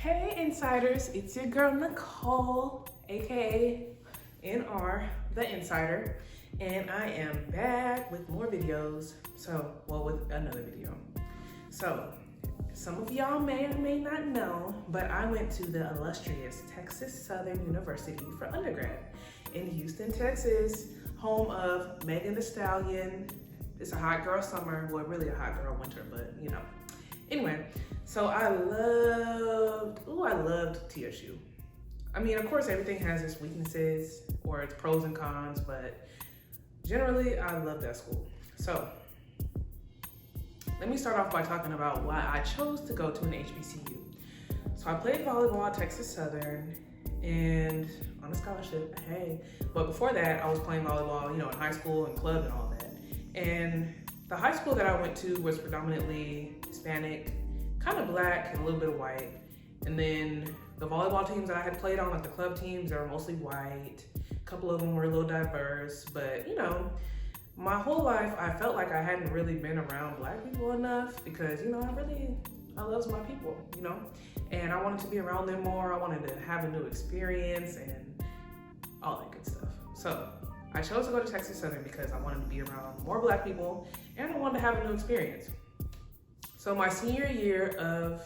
Hey Insiders, it's your girl Nicole, aka NR, the Insider, and I am back with more videos. With another video. So, some of y'all may or may not know, but I went to the illustrious Texas Southern University for undergrad in Houston, Texas, home of Megan Thee Stallion. It's a hot girl summer, well, really a hot girl winter, but you know. Anyway, so I loved TSU. I mean, of course, everything has its weaknesses or its pros and cons, but generally, I love that school. So let me start off by talking about why I chose to go to an HBCU. So I played volleyball at Texas Southern and on a scholarship, hey. But before that, I was playing volleyball, in high school and club and all that. And the high school that I went to was predominantly Hispanic, kind of black, and a little bit of white. And then the volleyball teams that I had played on, like the club teams, they were mostly white. A couple of them were a little diverse, but my whole life I felt like I hadn't really been around black people enough because, I love my people, and I wanted to be around them more. I wanted to have a new experience and all that good stuff. So I chose to go to Texas Southern because I wanted to be around more black people and I wanted to have a new experience. So my senior year of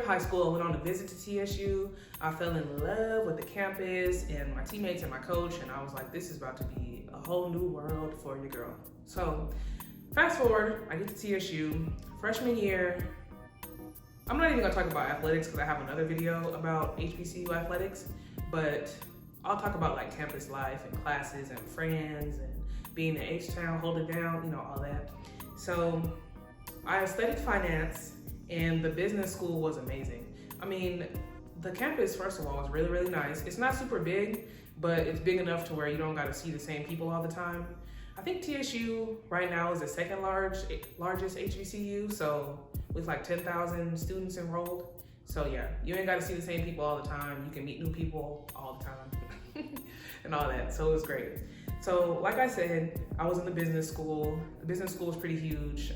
high school, I went on a visit to TSU. I fell in love with the campus and my teammates and my coach, and I was like, this is about to be a whole new world for your girl. So fast forward, I get to TSU, freshman year. I'm not even gonna talk about athletics because I have another video about HBCU athletics, but I'll talk about like campus life and classes and friends and being in H-Town, hold it down, all that. So I studied finance and the business school was amazing. I mean, the campus, first of all, was really, really nice. It's not super big, but it's big enough to where you don't gotta see the same people all the time. I think TSU right now is the second largest HBCU, so with like 10,000 students enrolled. So yeah, you ain't gotta see the same people all the time. You can meet new people all the time and all that, so it was great. So like I said, I was in the business school. The business school was pretty huge.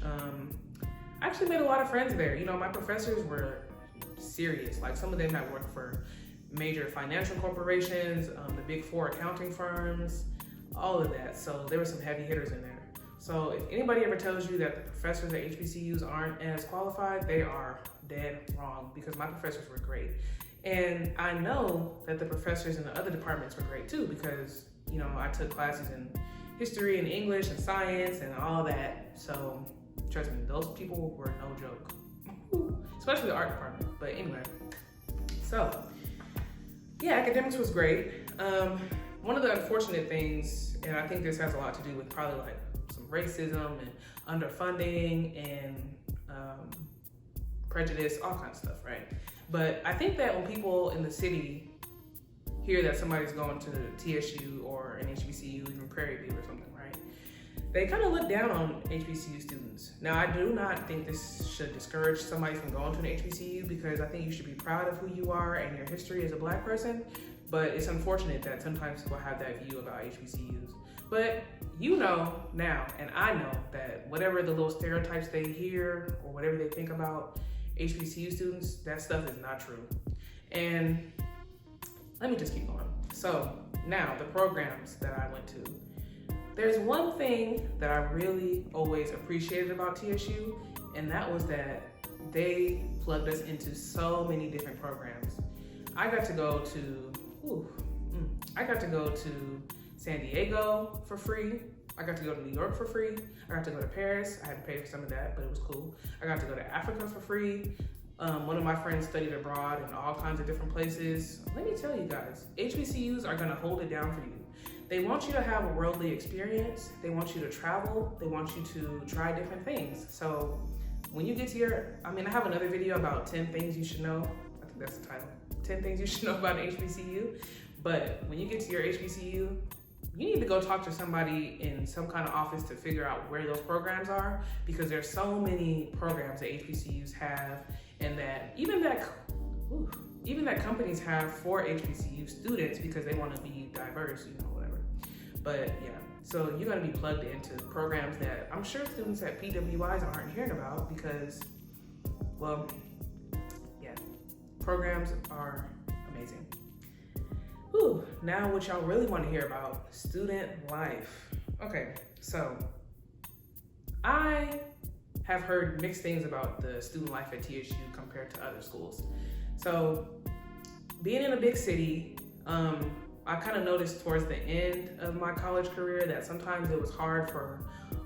I actually made a lot of friends there. My professors were serious. Like some of them had worked for major financial corporations, the big 4 accounting firms, all of that. So there were some heavy hitters in there. So if anybody ever tells you that the professors at HBCUs aren't as qualified, they are dead wrong because my professors were great. And I know that the professors in the other departments were great too because, I took classes in history and English and science and all that. So trust me, those people were no joke, especially the art department. But anyway, so yeah, academics was great. One of the unfortunate things, and I think this has a lot to do with probably like some racism and underfunding and prejudice, all kinds of stuff, right? But I think that when people in the city hear that somebody's going to TSU or an HBCU, even Prairie View or something, right? They kind of look down on HBCU students. Now, I do not think this should discourage somebody from going to an HBCU because I think you should be proud of who you are and your history as a black person, but it's unfortunate that sometimes people have that view about HBCUs. But now, and I know that whatever the little stereotypes they hear or whatever they think about HBCU students, that stuff is not true. And let me just keep going. So now the programs that I went to. There's one thing that I really always appreciated about TSU, and that was that they plugged us into so many different programs. I got to go to San Diego for free. I got to go to New York for free. I got to go to Paris. I had to pay for some of that, but it was cool. I got to go to Africa for free. One of my friends studied abroad in all kinds of different places. Let me tell you guys, HBCUs are gonna hold it down for you. They want you to have a worldly experience. They want you to travel. They want you to try different things. So when you get to I have another video about 10 things you should know. I think that's the title. 10 things you should know about an HBCU. But when you get to your HBCU, you need to go talk to somebody in some kind of office to figure out where those programs are because there's so many programs that HBCUs have and that even that companies have for HBCU students because they want to be diverse, whatever. But yeah, so you're going to be plugged into programs that I'm sure students at PWIs aren't hearing about because, well, programs are amazing. Whew, now what y'all really want to hear about, student life. Okay, so I have heard mixed things about the student life at TSU compared to other schools. So being in a big city, I kind of noticed towards the end of my college career that sometimes it was hard for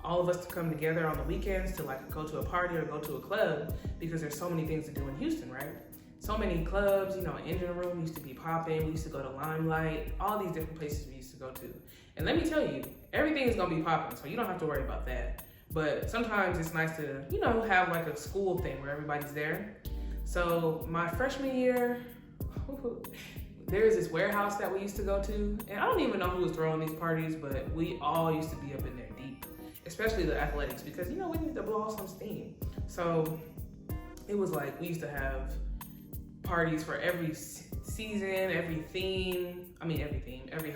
all of us to come together on the weekends to like go to a party or go to a club because there's so many things to do in Houston, right? So many clubs, Engine Room used to be popping. We used to go to Limelight, all these different places we used to go to. And let me tell you, everything is gonna be popping, so you don't have to worry about that. But sometimes it's nice to, have like a school thing where everybody's there. So my freshman year, there is this warehouse that we used to go to, and I don't even know who was throwing these parties, but we all used to be up in there deep, especially the athletics, because we need to blow off some steam. So it was like we used to have parties for every season, every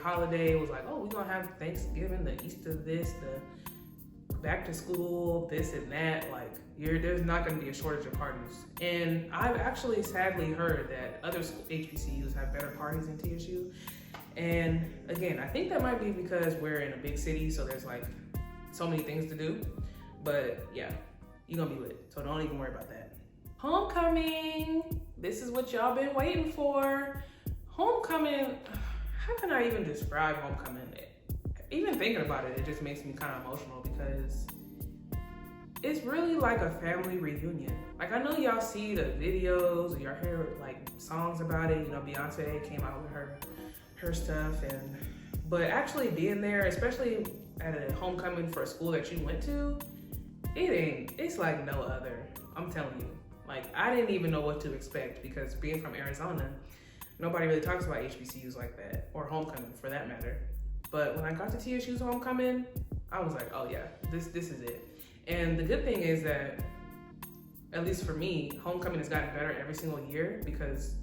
holiday. It was like, oh, we're gonna have Thanksgiving, the Easter this, the back to school, this and that. Like, there's not gonna be a shortage of parties. And I've actually sadly heard that other HBCUs have better parties than TSU. And again, I think that might be because we're in a big city, so there's like so many things to do. But yeah, you're gonna be lit, so don't even worry about that. Homecoming, this is what y'all been waiting for. Homecoming, how can I even describe homecoming? Even thinking about it, it just makes me kind of emotional because it's really like a family reunion. Like, I know y'all see the videos, or y'all hear like songs about it. Beyonce came out with her stuff, but actually being there, especially at a homecoming for a school that you went to, it's like no other. I'm telling you. Like, I didn't even know what to expect because being from Arizona, nobody really talks about HBCUs like that, or homecoming for that matter. But when I got to TSU's homecoming, I was like, oh yeah, this is it. And the good thing is that, at least for me, homecoming has gotten better every single year because,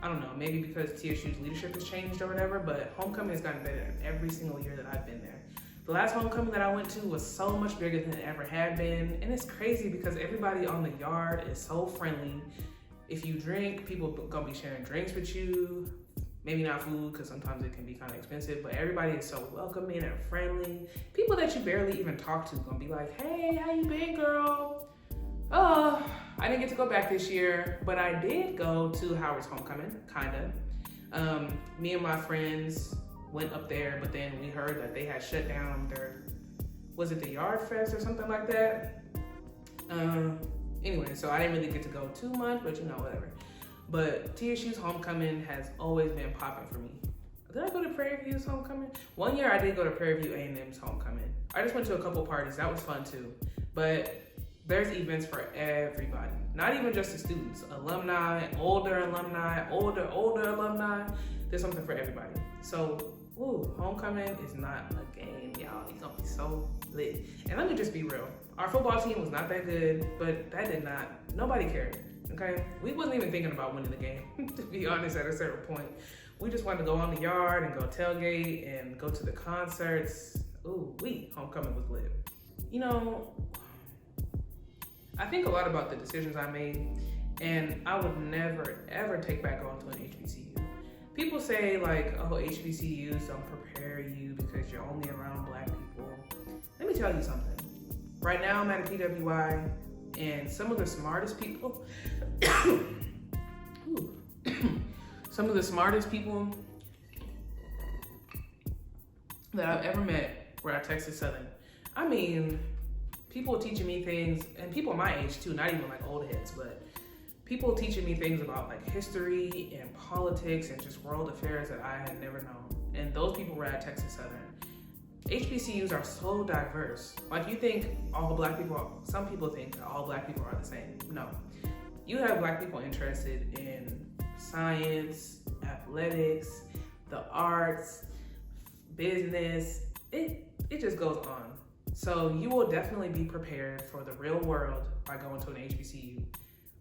I don't know, maybe because TSU's leadership has changed or whatever, but homecoming has gotten better every single year that I've been there. The last homecoming that I went to was so much bigger than it ever had been. And it's crazy because everybody on the yard is so friendly. If you drink, people gonna be sharing drinks with you. Maybe not food, because sometimes it can be kind of expensive, but everybody is so welcoming and friendly. People that you barely even talk to gonna be like, hey, how you been, girl? Oh, I didn't get to go back this year, but I did go to Howard's homecoming, kinda. Me and my friends went up there, but then we heard that they had shut down was it the Yard Fest or something like that? Anyway, so I didn't really get to go too much, but whatever. But TSU's homecoming has always been popping for me. Did I go to Prairie View's homecoming? One year I did go to Prairie View A&M's homecoming. I just went to a couple parties, that was fun too. But there's events for everybody, not even just the students, alumni, older alumni, older alumni. There's something for everybody. So, homecoming is not a game, y'all. It's gonna be so lit. And let me just be real. Our football team was not that good, but nobody cared, okay? We wasn't even thinking about winning the game, to be honest, at a certain point. We just wanted to go on the yard and go tailgate and go to the concerts. Homecoming was lit. I think a lot about the decisions I made, and I would never, ever take back going to an HBCU. People say like, oh, HBCUs don't prepare you because you're only around Black people. Let me tell you something. Right now I'm at a PWI, and some of the smartest people, that I've ever met were at Texas Southern. I mean, people teaching me things, and people my age too, not even like old heads, but people teaching me things about like history and politics and just world affairs that I had never known. And those people were at Texas Southern. HBCUs are so diverse. Like, you think some people think that all Black people are the same. No. You have Black people interested in science, athletics, the arts, business. It just goes on. So you will definitely be prepared for the real world by going to an HBCU.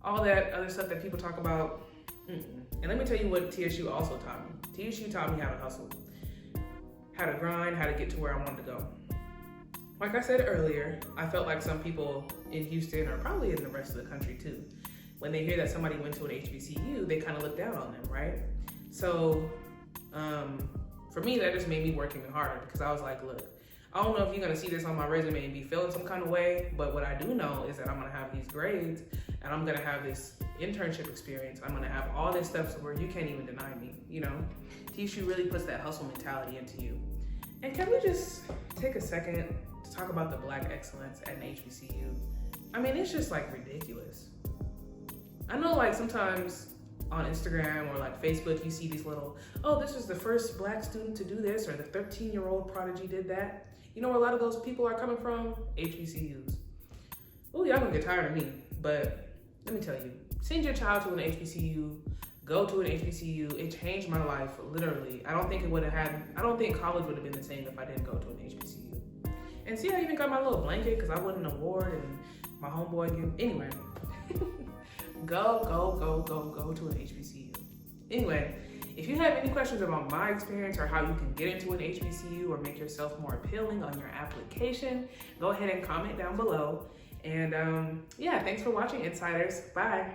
All that other stuff that people talk about, And let me tell you what TSU also taught me. TSU taught me how to hustle, how to grind, how to get to where I wanted to go. Like I said earlier, I felt like some people in Houston, or probably in the rest of the country too, when they hear that somebody went to an HBCU, they kind of look down on them, right? So for me, that just made me work even harder, because I was like, look, I don't know if you're gonna see this on my resume and be feeling some kind of way, but what I do know is that I'm gonna have these grades and I'm gonna have this internship experience. I'm gonna have all this stuff where you can't even deny me, you know? TSU really puts that hustle mentality into you. And can we just take a second to talk about the Black excellence at an HBCU? I mean, it's just like ridiculous. I know like sometimes on Instagram or like Facebook, you see these little, oh, this was the first Black student to do this, or the 13-year-old prodigy did that. You know where a lot of those people are coming from? HBCUs. Oh, y'all gonna get tired of me, but let me tell you, send your child to an HBCU, go to an HBCU. It changed my life, literally. I don't think college would have been the same if I didn't go to an HBCU. And see, I even got my little blanket because I won an award and my homeboy anyway. Go to an HBCU. Anyway, if you have any questions about my experience or how you can get into an HBCU or make yourself more appealing on your application, go ahead and comment down below. And yeah, thanks for watching, Insiders. Bye.